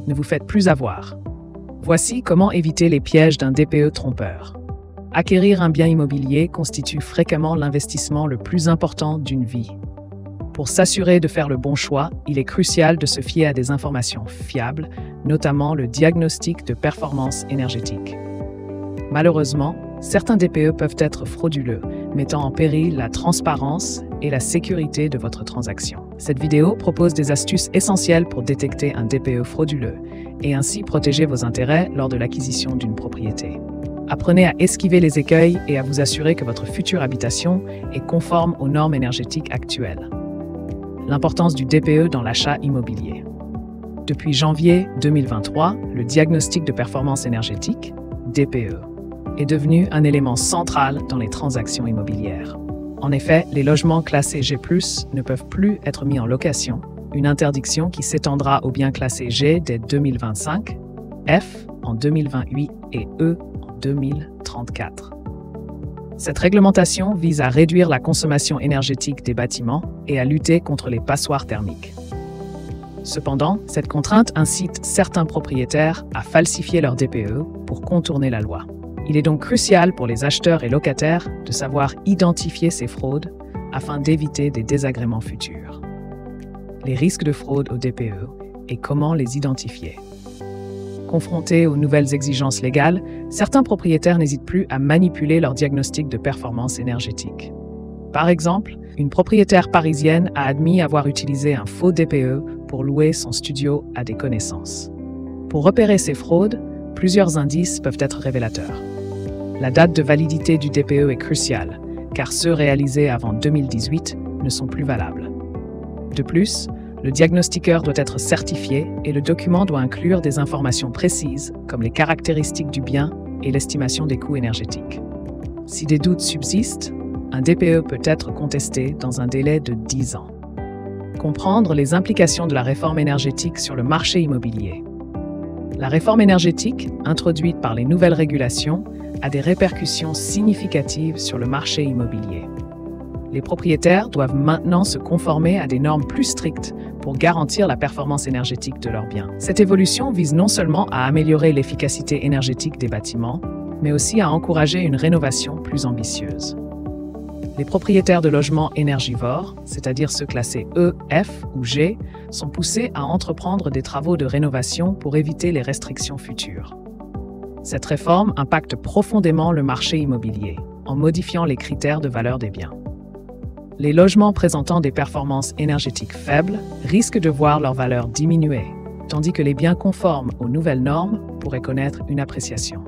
ne vous faites plus avoir. Voici comment éviter les pièges d'un DPE trompeur. Acquérir un bien immobilier constitue fréquemment l'investissement le plus important d'une vie. Pour s'assurer de faire le bon choix, il est crucial de se fier à des informations fiables, notamment le diagnostic de performance énergétique. Malheureusement, certains DPE peuvent être frauduleux, mettant en péril la transparence et la sécurité de votre transaction. Cette vidéo propose des astuces essentielles pour détecter un DPE frauduleux et ainsi protéger vos intérêts lors de l'acquisition d'une propriété. Apprenez à esquiver les écueils et à vous assurer que votre future habitation est conforme aux normes énergétiques actuelles. L'importance du DPE dans l'achat immobilier. Depuis janvier 2023, le diagnostic de performance énergétique, DPE, est devenu un élément central dans les transactions immobilières. En effet, les logements classés G+, ne peuvent plus être mis en location, une interdiction qui s'étendra aux biens classés G dès 2025, F en 2028 et E en 2034. Cette réglementation vise à réduire la consommation énergétique des bâtiments et à lutter contre les passoires thermiques. Cependant, cette contrainte incite certains propriétaires à falsifier leur DPE pour contourner la loi. Il est donc crucial pour les acheteurs et locataires de savoir identifier ces fraudes afin d'éviter des désagréments futurs. Les risques de fraude au DPE et comment les identifier. Confrontés aux nouvelles exigences légales, certains propriétaires n'hésitent plus à manipuler leur diagnostic de performance énergétique. Par exemple, une propriétaire parisienne a admis avoir utilisé un faux DPE pour louer son studio à des connaissances. Pour repérer ces fraudes, plusieurs indices peuvent être révélateurs. La date de validité du DPE est cruciale, car ceux réalisés avant 2018 ne sont plus valables. De plus, le diagnostiqueur doit être certifié et le document doit inclure des informations précises comme les caractéristiques du bien et l'estimation des coûts énergétiques. Si des doutes subsistent, un DPE peut être contesté dans un délai de 10 ans. Comprendre les implications de la réforme énergétique sur le marché immobilier. La réforme énergétique, introduite par les nouvelles régulations, a des répercussions significatives sur le marché immobilier. Les propriétaires doivent maintenant se conformer à des normes plus strictes pour garantir la performance énergétique de leurs biens. Cette évolution vise non seulement à améliorer l'efficacité énergétique des bâtiments, mais aussi à encourager une rénovation plus ambitieuse. Les propriétaires de logements énergivores, c'est-à-dire ceux classés E, F ou G, sont poussés à entreprendre des travaux de rénovation pour éviter les restrictions futures. Cette réforme impacte profondément le marché immobilier, en modifiant les critères de valeur des biens. Les logements présentant des performances énergétiques faibles risquent de voir leur valeur diminuer, tandis que les biens conformes aux nouvelles normes pourraient connaître une appréciation.